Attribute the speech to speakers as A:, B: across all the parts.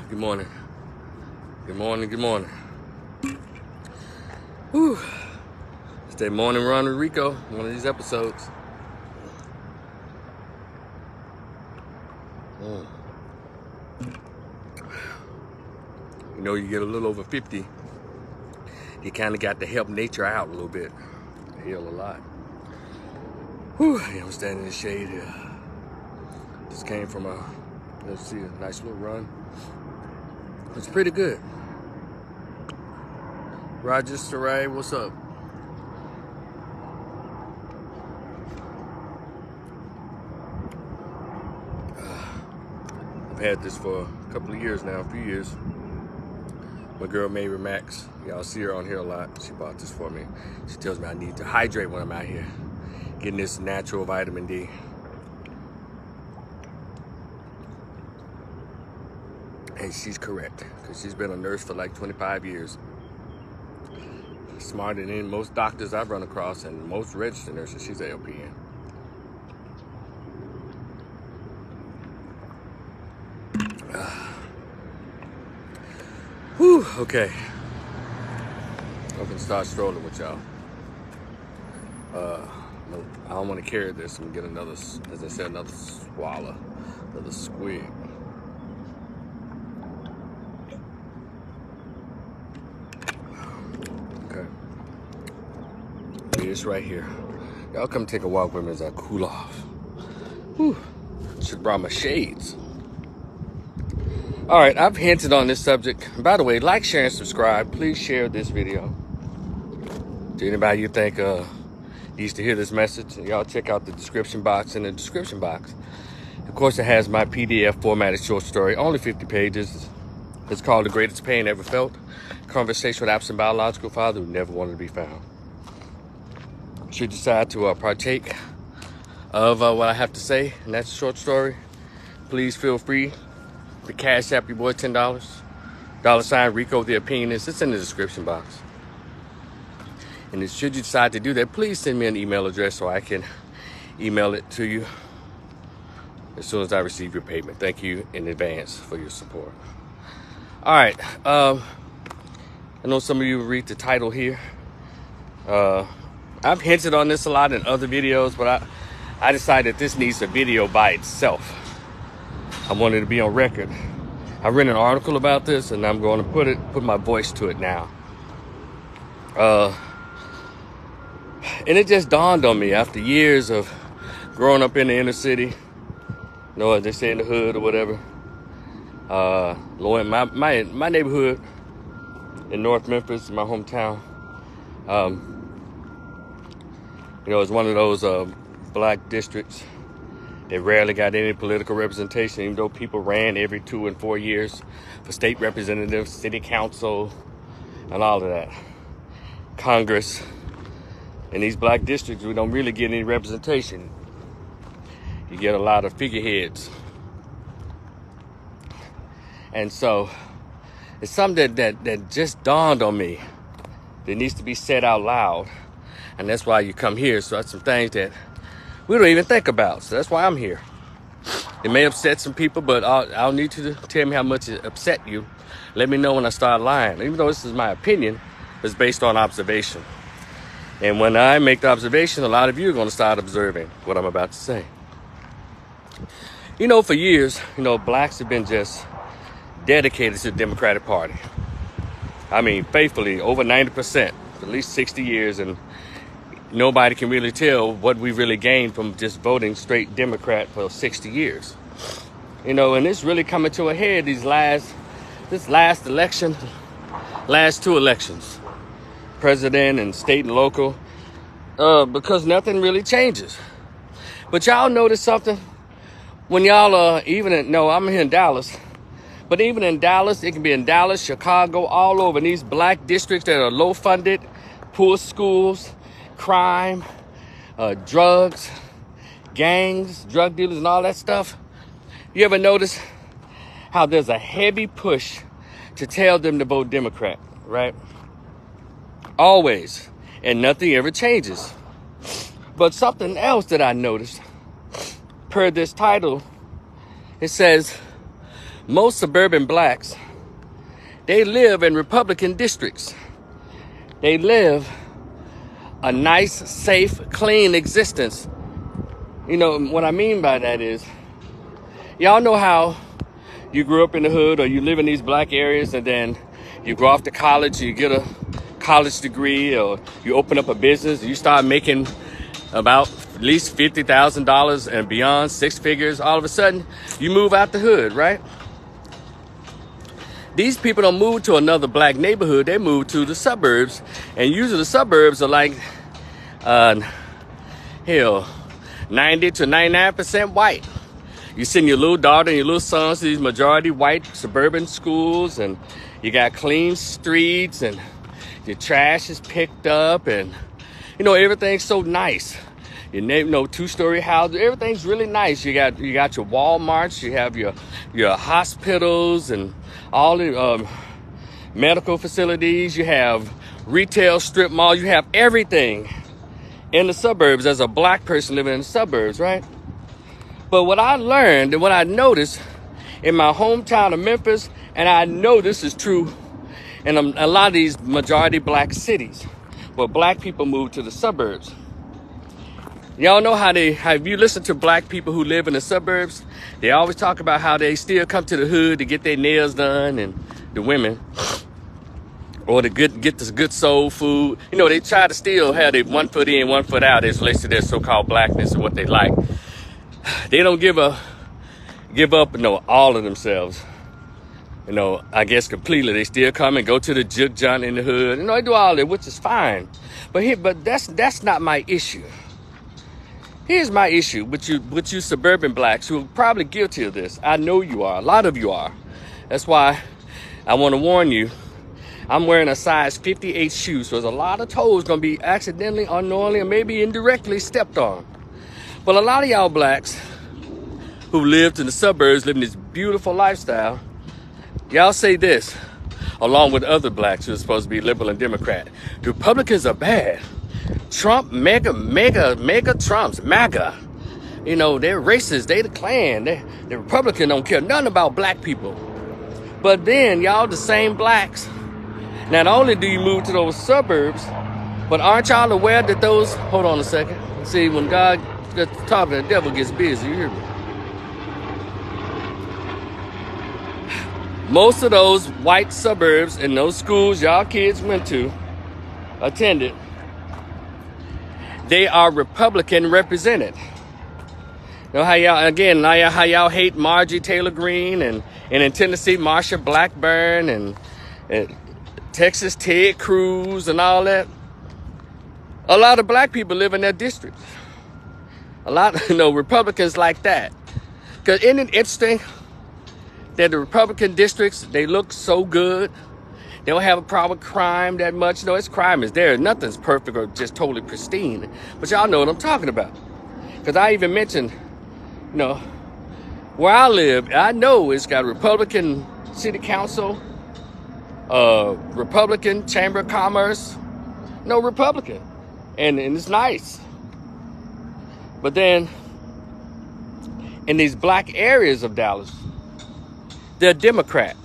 A: Good morning. Good morning. Good morning. Whew. It's that morning run with Rico, one of these episodes. You know, you get a little over 50, you kind of got to help nature out a little bit. Heal a lot. Whew. Yeah, I'm standing in the shade here. Just came from a nice little run. It's pretty good. Roger Saray, what's up? I've had this for a couple of years now, a few years. My girl Mary Max, y'all see her on here a lot. She bought this for me. She tells me I need to hydrate when I'm out here, getting this natural vitamin D. And she's correct, because she's been a nurse for like 25 years. Smarter than most doctors I've run across and most registered nurses. She's a LPN. Whew, okay. I can start strolling with y'all. I don't want to carry this and get another, as I said, another swallow, another squig. Okay. This right here. Y'all come take a walk with me as I cool off. Whew. Should have brought my shades. All right, I've hinted on this subject. By the way, like, share, and subscribe. Please share this video. To anybody you think needs to hear this message, y'all check out the description box. In the description box, of course, it has my PDF formatted short story, only 50 pages. It's called The Greatest Pain Ever Felt, Conversation with Absent Biological Father Who Never Wanted to Be Found. Should you decide to partake of what I have to say in that short story, please feel free to cash app your boy $10. $ Rico the Opinionist. It's in the description box. And should you decide to do that, please send me an email address so I can email it to you as soon as I receive your payment. Thank you in advance for your support. All right. I know some of you read the title here. I've hinted on this a lot in other videos, but I decided this needs a video by itself. I wanted to be on record. I read an article about this, and I'm going to put my voice to it now. And it just dawned on me after years of growing up in the inner city, you know, as they say in the hood or whatever. Lord, my neighborhood in North Memphis, my hometown, you know, it's one of those black districts. They rarely got any political representation, even though people ran every 2 and 4 years for state representatives, city council, and all of that. Congress. In these black districts, we don't really get any representation. You get a lot of figureheads. And so it's something that just dawned on me that needs to be said out loud. And that's why you come here. So that's some things that we don't even think about. So that's why I'm here. It may upset some people, but I'll need you to tell me how much it upset you. Let me know when I start lying. Even though this is my opinion, it's based on observation. And when I make the observation, a lot of you are going to start observing what I'm about to say. You know, for years, you know, blacks have been just dedicated to the Democratic Party. I mean, faithfully, over 90%, for at least 60 years, and nobody can really tell what we really gained from just voting straight Democrat for 60 years. You know, and it's really coming to a head this last election, last 2 elections, president and state and local, because nothing really changes. But y'all notice something? When y'all I'm here in Dallas, but even in Dallas, it can be in Dallas, Chicago, all over in these black districts that are low funded, poor schools, crime, drugs, gangs, drug dealers, and all that stuff. You ever notice how there's a heavy push to tell them to vote Democrat, right? Always. And nothing ever changes. But something else that I noticed, per this title, it says, most suburban blacks, they live in Republican districts. They live a nice, safe, clean existence. You know, what I mean by that is, y'all know how you grew up in the hood or you live in these black areas and then you go off to college, you get a college degree, or you open up a business, you start making about at least $50,000 and beyond, six figures. All of a sudden, you move out the hood, right? These people don't move to another black neighborhood. They move to the suburbs. And usually the suburbs are like, 90 to 99% white. You send your little daughter and your little sons to these majority white suburban schools, and you got clean streets, and your trash is picked up, and, you know, everything's so nice. You know, two-story houses, everything's really nice. You got your Walmarts, you have your hospitals and all the medical facilities. You have retail strip malls. You have everything in the suburbs as a black person living in the suburbs, right? But what I learned and what I noticed in my hometown of Memphis, and I know this is true in a lot of these majority black cities where black people move to the suburbs. Y'all know how if you listen to black people who live in the suburbs, they always talk about how they still come to the hood to get their nails done, and the women, or to get this good soul food. You know, they try to still have their 1 foot in, 1 foot out as relates to their so-called blackness and what they like. They don't give up, you know, all of themselves. You know, I guess completely. They still come and go to the juke joint in the hood. You know, they do all that, which is fine. But that's not my issue. Here's my issue with you suburban blacks who are probably guilty of this. I know you are. A lot of you are. That's why I want to warn you. I'm wearing a size 58 shoe, so there's a lot of toes going to be accidentally, unknowingly, or maybe indirectly stepped on. But a lot of y'all blacks who lived in the suburbs, living this beautiful lifestyle, y'all say this, along with other blacks who are supposed to be liberal and Democrat. The Republicans are bad. Trump, mega Trumps, MAGA. You know, they're racist, they the Klan. The Republican don't care nothing about black people. But then y'all the same blacks. Not only do you move to those suburbs, but aren't y'all aware that those, hold on a second. See, when God gets talking, the devil gets busy, you hear me? Most of those white suburbs and those schools y'all kids attended, they are Republican represented. You know how y'all hate Marjorie Taylor Greene, and in Tennessee, Marsha Blackburn, and Texas, Ted Cruz, and all that. A lot of black people live in that district. A lot, Republicans like that. Because isn't it interesting that the Republican districts, they look so good? They don't have a problem with crime that much. It's crime is there. Nothing's perfect or just totally pristine. But y'all know what I'm talking about. Because I even mentioned, where I live, I know it's got Republican city council, Republican chamber of commerce, Republican. And it's nice. But then, in these black areas of Dallas, they're Democrat,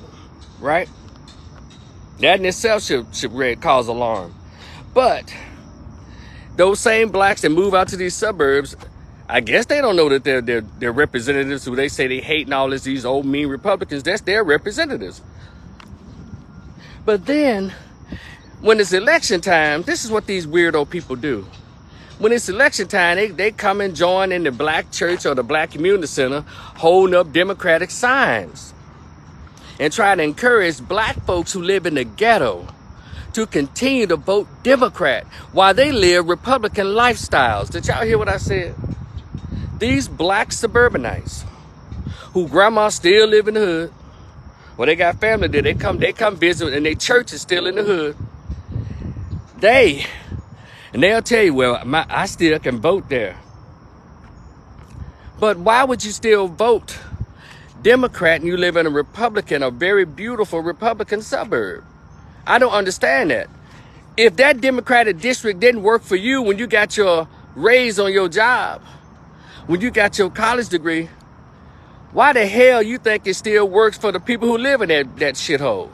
A: right? That in itself should cause alarm. But those same blacks that move out to these suburbs, I guess they don't know that they're representatives who they say they hate and all this, these old mean Republicans. That's their representatives. But then, when it's election time, this is what these weirdo people do. When it's election time, they come and join in the black church or the black community center, holding up Democratic signs and try to encourage black folks who live in the ghetto to continue to vote Democrat while they live Republican lifestyles. Did y'all hear what I said? These black suburbanites who grandma still live in the hood, well, they got family there, they come visit, and their church is still in the hood. They'll tell you, well, I still can vote there. But why would you still vote Democrat and you live in a very beautiful Republican suburb? I don't understand that. If that Democratic district didn't work for you when you got your raise on your job, when you got your college degree, Why the hell you think it still works for the people who live in that shithole?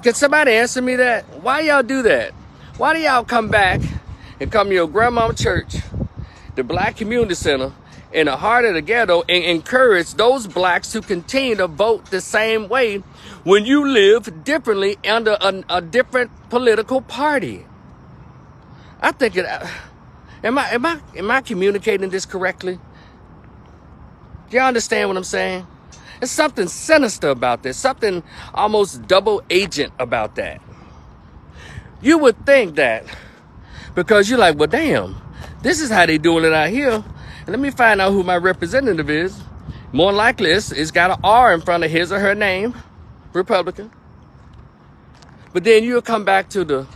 A: Can somebody answer me that? Why y'all do that? Why do y'all come back and come to your grandmama church, the Black Community Center, in the heart of the ghetto, and encourage those blacks to continue to vote the same way when you live differently under a different political party? I think it. Am I communicating this correctly? Do y'all understand what I'm saying? There's something sinister about this, something almost double agent about that. You would think that because you're like, well, damn, this is how they doing it out here. And let me find out who my representative is. More likely, it's got an R in front of his or her name, Republican. But then you'll come back to the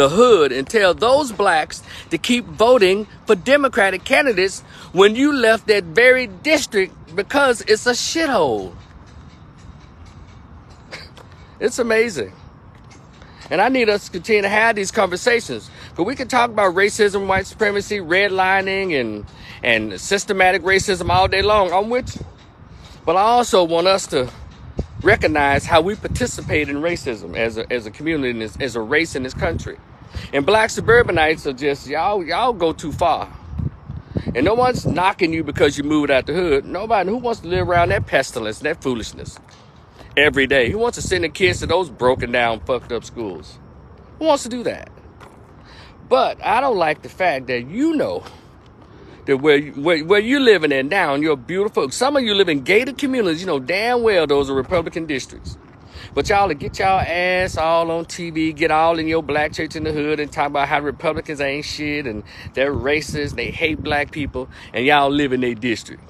A: hood and tell those blacks to keep voting for Democratic candidates when you left that very district because it's a shithole. It's amazing. And I need us to continue to have these conversations. Because we can talk about racism, white supremacy, redlining, and systematic racism all day long. I'm with you. But I also want us to recognize how we participate in racism as a community and as a race in this country. And black suburbanites are just, y'all go too far. And no one's knocking you because you moved out the hood. Nobody who wants to live around that pestilence, that foolishness every day. Who wants to send their kids to those broken down, fucked up schools? Who wants to do that? But I don't like the fact that you know that where you're living in now, and you're beautiful. Some of you live in gated communities. You know damn well those are Republican districts. But y'all to get y'all ass all on TV, get all in your black church in the hood and talk about how Republicans ain't shit and they're racist, they hate black people, and y'all live in their district.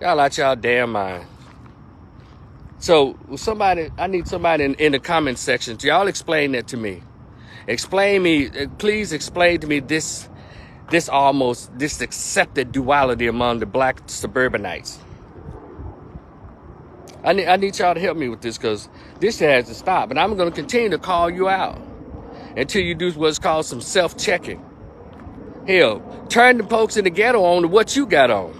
A: Y'all out y'all damn mind. So I need somebody in the comment section. Y'all explain that to me. Please explain to me this accepted duality among the black suburbanites. I need y'all to help me with this because this has to stop. And I'm going to continue to call you out until you do what's called some self-checking. Hell, turn the folks in the ghetto on to what you got on.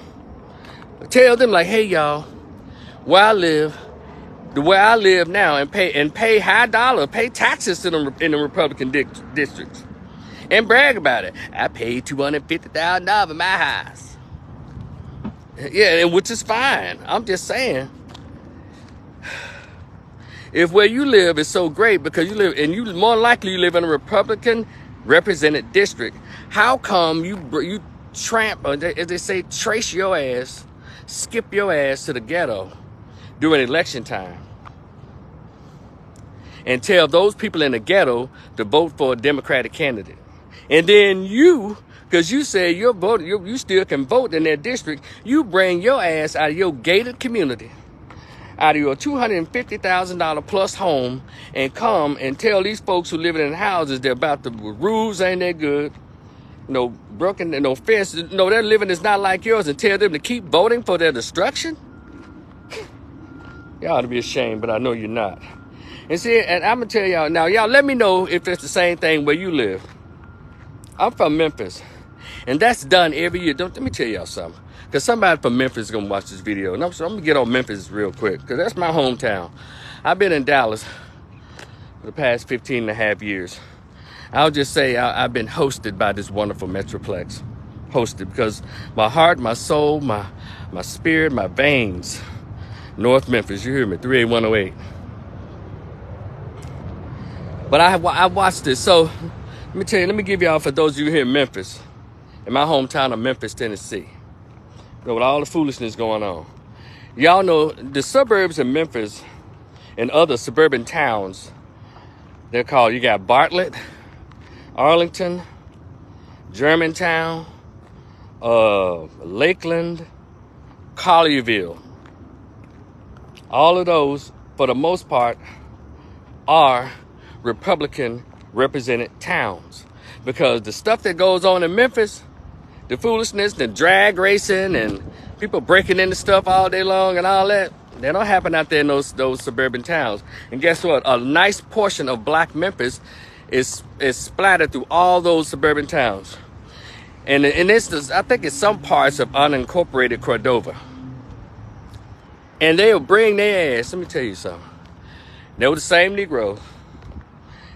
A: Tell them like, hey, y'all, where I live now and pay high dollar, pay taxes in the Republican districts. And brag about it. I paid $250,000 for my house. Yeah, and which is fine. I'm just saying. If where you live is so great because you live, and you more likely you live in a Republican represented district, how come you tramp, or as they say, trace your ass, skip your ass to the ghetto during election time and tell those people in the ghetto to vote for a Democratic candidate? And then you, because you say you're voting, you still can vote in that district, you bring your ass out of your gated community, out of your $250,000 plus home, and come and tell these folks who live in houses that about the rules ain't that good, no broken, no fence, no their living is not like yours, and tell them to keep voting for their destruction? Y'all ought to be ashamed, but I know you're not. And see, and I'm gonna tell y'all now, y'all let me know if it's the same thing where you live. I'm from Memphis, and that's done every year. Let me tell y'all something. Because somebody from Memphis is going to watch this video. And I'm going to get on Memphis real quick. Because that's my hometown. I've been in Dallas for the past 15 and a half years. I'll just say I've been hosted by this wonderful Metroplex. Hosted because my heart, my soul, my spirit, my veins. North Memphis, you hear me? 38108. But I watched this. So let me tell you, let me give y'all, for those of you here in Memphis, in my hometown of Memphis, Tennessee. With all the foolishness going on. Y'all know the suburbs of Memphis and other suburban towns, they're called, you got Bartlett, Arlington, Germantown, Lakeland, Collierville. All of those, for the most part, are Republican represented towns. Because the stuff that goes on in Memphis, the foolishness, the drag racing, and people breaking into stuff all day long and all that, they don't happen out there in those suburban towns. And guess what? A nice portion of black Memphis is splattered through all those suburban towns. And I think it's some parts of unincorporated Cordova. And they'll bring their ass. Let me tell you something. They were the same Negroes.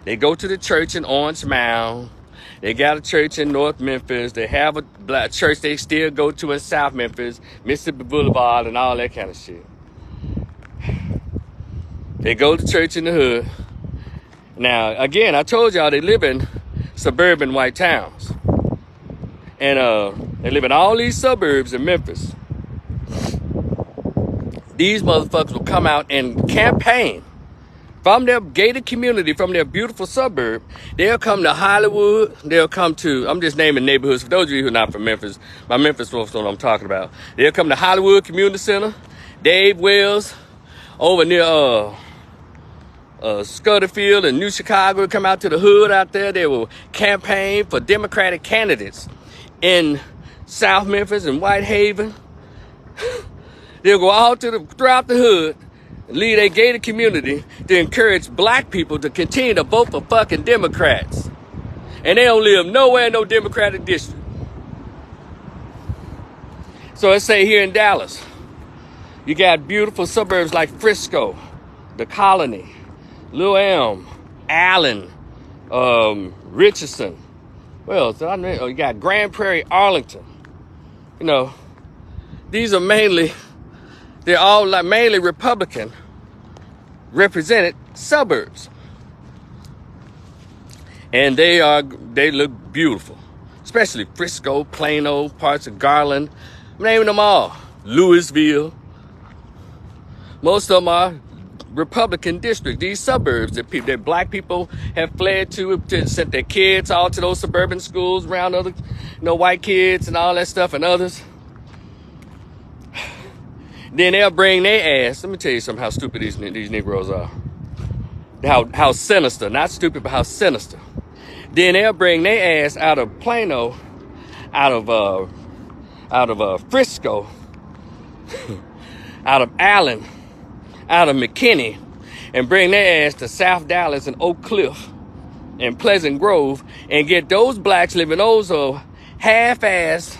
A: They go to the church in Orange Mound. They got a church in North Memphis. They have a black church they still go to in South Memphis, Mississippi Boulevard, and all that kind of shit. They go to church in the hood. Now, again, I told y'all they live in suburban white towns. And they live in all these suburbs in Memphis. These motherfuckers will come out and campaign from their gated community, from their beautiful suburb. They'll come to Hollywood. They'll come to, I'm just naming neighborhoods for those of you who are not from Memphis. My Memphis folks know what I'm talking about. They'll come to Hollywood Community Center, Dave Wells, over near Scudderfield and New Chicago. Come out to the hood out there. They will campaign for Democratic candidates in South Memphis and Whitehaven. They'll go all throughout the hood and lead a gated community to encourage black people to continue to vote for fucking Democrats. And they don't live nowhere in no Democratic district. So let's say here in Dallas, you got beautiful suburbs like Frisco, the Colony, Little Elm, Allen, Richardson. Well, so you got Grand Prairie, Arlington. You know, these are they're all like mainly Republican represented suburbs. And they look beautiful, especially Frisco, Plano, parts of Garland. I'm naming them all. Louisville. Most of them are Republican districts. These suburbs that black people have fled to sent their kids all to those suburban schools around other, white kids and all that stuff and others. Then they'll bring their ass. Let me tell you something, how stupid these Negroes are. How sinister. Not stupid, but how sinister. Then they'll bring their ass out of Plano, out of Frisco, out of Allen, out of McKinney, and bring their ass to South Dallas and Oak Cliff and Pleasant Grove and get those blacks living those half-assed,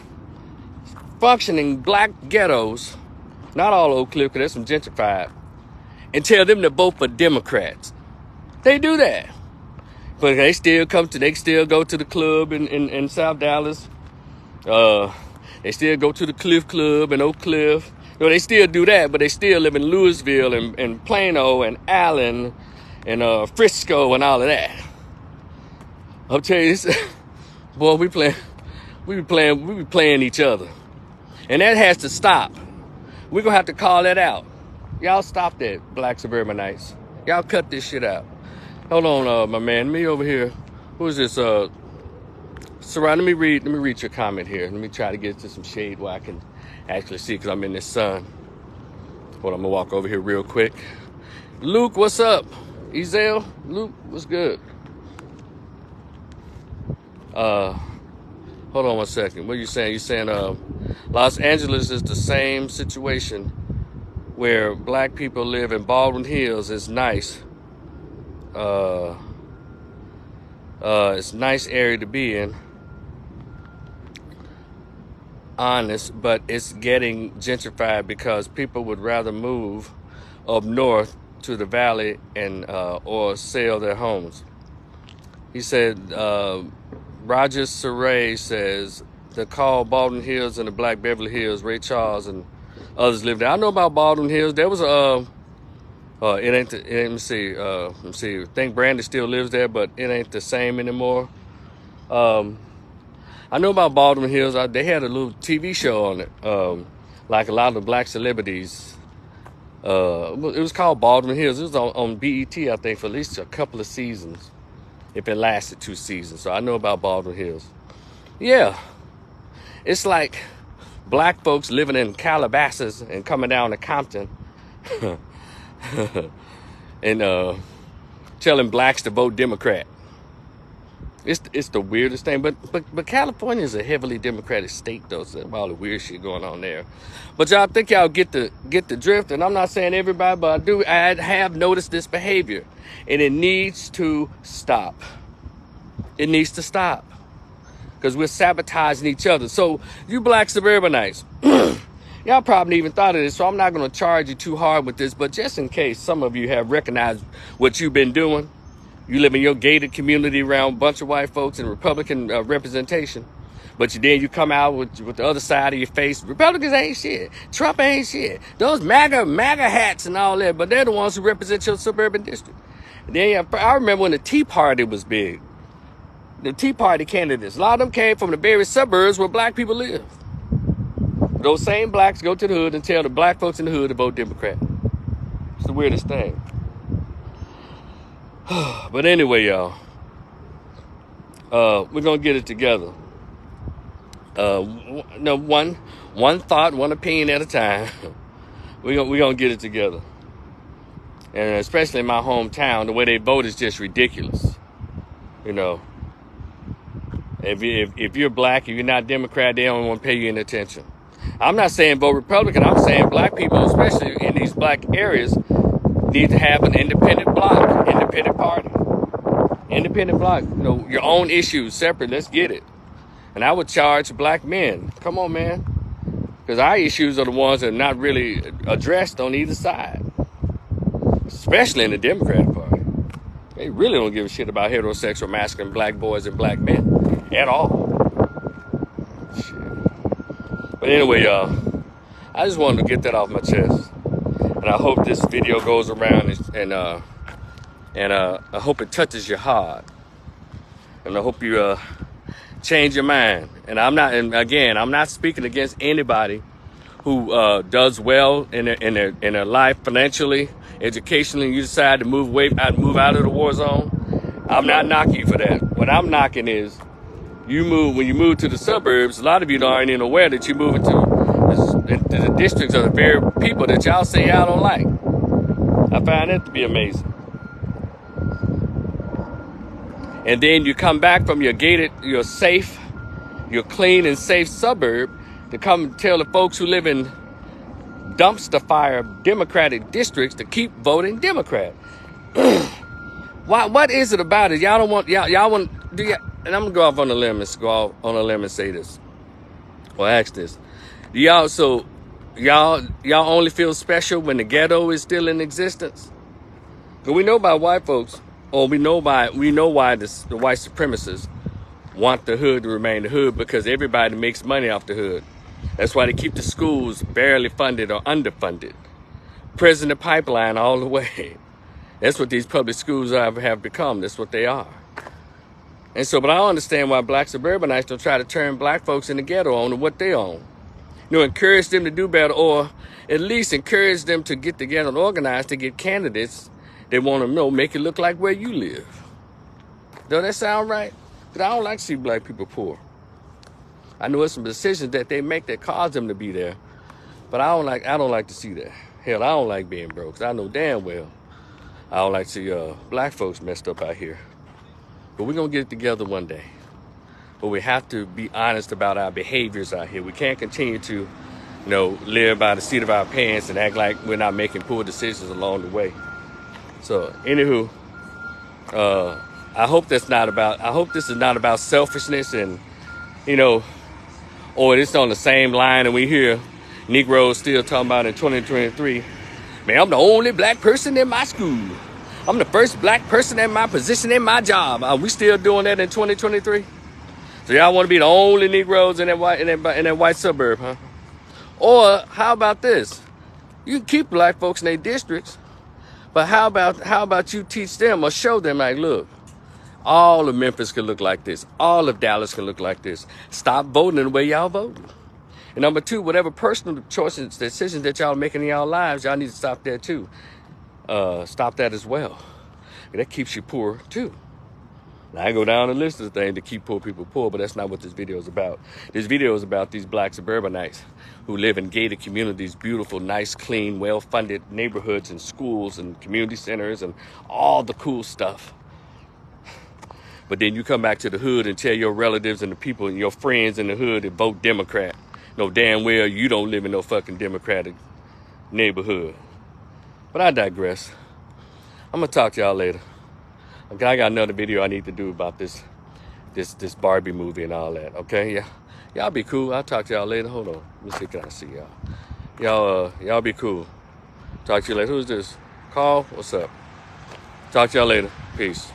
A: functioning black ghettos. Not all Oak Cliff, because there's some gentrified. And tell them to vote for Democrats. They do that. But they still go to the club in South Dallas. They still go to the Cliff Club in Oak Cliff. No, they still do that, but they still live in Louisville and Plano and Allen and Frisco and all of that. I'll tell you this, boy, we be playing each other. And that has to stop. We're going to have to call that out. Y'all stop that, black suburbanites. Y'all cut this shit out. Hold on, my man. Me over here. Who is this? Sarai, let me read your comment here. Let me try to get to some shade where I can actually see, because I'm in this sun. Hold on, I'm going to walk over here real quick. Luke, what's up? Ezel, Luke, what's good? Hold on one second. What are you saying? You're saying Los Angeles is the same situation where black people live in Baldwin Hills. It's nice. It's a nice area to be in. Honest, but it's getting gentrified because people would rather move up north to the valley and or sell their homes. He said, Roger Saray says, they call Baldwin Hills and the Black Beverly Hills. Ray Charles and others lived there. I know about Baldwin Hills. There was let me see. I think Brandy still lives there, but it ain't the same anymore. I know about Baldwin Hills. They had a little TV show on it, like a lot of the black celebrities. It was called Baldwin Hills. It was on BET, I think, for at least a couple of seasons, if it lasted 2 seasons. So I know about Baldwin Hills. Yeah, it's like black folks living in Calabasas and coming down to Compton and telling blacks to vote Democrat. It's the weirdest thing, but California is a heavily Democratic state, though, so all the weird shit going on there. But y'all think y'all get the drift, and I'm not saying everybody, but I have noticed this behavior, and it needs to stop. It needs to stop. because we're sabotaging each other. So you black suburbanites, y'all probably even thought of this, so I'm not going to charge you too hard with this, but just in case some of you have recognized what you've been doing, you live in your gated community around a bunch of white folks and Republican representation, but then you come out with the other side of your face. Republicans ain't shit. Trump ain't shit. Those MAGA hats and all that, but they're the ones who represent your suburban district. And then I remember when the Tea Party was big. The Tea Party candidates, a lot of them came from the very suburbs where black people live. Those same blacks go to the hood and tell the black folks in the hood to vote Democrat. It's the weirdest thing. But anyway, y'all, we're gonna get it together. One thought, one opinion at a time. we're gonna get it together. And especially in my hometown, the way they vote is just ridiculous. You know, if you're black, if you're not Democrat, they don't want to pay you any attention. I'm not saying vote Republican. I'm saying black people, especially in these black areas, need to have an independent bloc, independent party, independent bloc. You know, your own issues separate. Let's get it. And I would charge black men. Come on, man, because our issues are the ones that are not really addressed on either side, especially in the Democratic Party. They really don't give a shit about heterosexual, masculine black boys and black men at all. Shit. But anyway, y'all, I just wanted to get that off my chest. And I hope this video goes around and I hope it touches your heart. And I hope you change your mind. And I'm not speaking against anybody who does well in their life financially, educationally. You decide to move out of the war zone. I'm not knocking you for that. What I'm knocking is when you move to the suburbs. A lot of you aren't even aware that you move into the districts of the very people that y'all say y'all don't like. I find that to be amazing. And then you come back from your gated, your safe, your clean and safe suburb to come and tell the folks who live in dumpster fire Democratic districts to keep voting Democrat. What is it about it? Y'all don't want, y'all want, and I'm gonna go off on a limb and say this, or ask this. Y'all only feel special when the ghetto is still in existence? Because we know about white folks, or we know why the white supremacists want the hood to remain the hood, because everybody makes money off the hood. That's why they keep the schools barely funded or underfunded. Prison to pipeline all the way. That's what these public schools have become. That's what they are. And so, but I don't understand why black suburbanites don't try to turn black folks in the ghetto on what they own. You know, encourage them to do better, or at least encourage them to get together and organize to get candidates that want to make it look like where you live. Does that sound right? Because I don't like to see black people poor. I know it's some decisions that they make that cause them to be there, but I don't like to see that. Hell, I don't like being broke, 'cause I know damn well I don't like to see black folks messed up out here. But we're gonna get it together one day. But we have to be honest about our behaviors out here. We can't continue to, live by the seat of our pants and act like we're not making poor decisions along the way. So, anywho, I hope this is not about selfishness and, or it's on the same line and we hear Negroes still talking about in 2023, man, I'm the only black person in my school. I'm the first black person in my position in my job. Are we still doing that in 2023? So y'all want to be the only Negroes in that white suburb, huh? Or how about this? You can keep black folks in their districts, but how about you teach them or show them, like, look, all of Memphis can look like this. All of Dallas can look like this. Stop voting the way y'all voting. And number two, whatever personal choices, decisions that y'all making in y'all lives, y'all need to stop that too. Stop that as well. That keeps you poor too. Now, I go down the list of things to keep poor people poor, but that's not what this video is about. This video is about these black suburbanites who live in gated communities, beautiful, nice, clean, well-funded neighborhoods and schools and community centers and all the cool stuff. But then you come back to the hood and tell your relatives and the people and your friends in the hood to vote Democrat. No, damn well you don't live in no fucking Democratic neighborhood. But I digress. I'm gonna talk to y'all later. Okay, I got another video I need to do about this this Barbie movie and all that. Okay, yeah, y'all be cool. I'll talk to y'all later. Hold on, let me see. Can I see y'all? Y'all be cool. Talk to you later. Who's this? Carl? What's up? Talk to y'all later. Peace.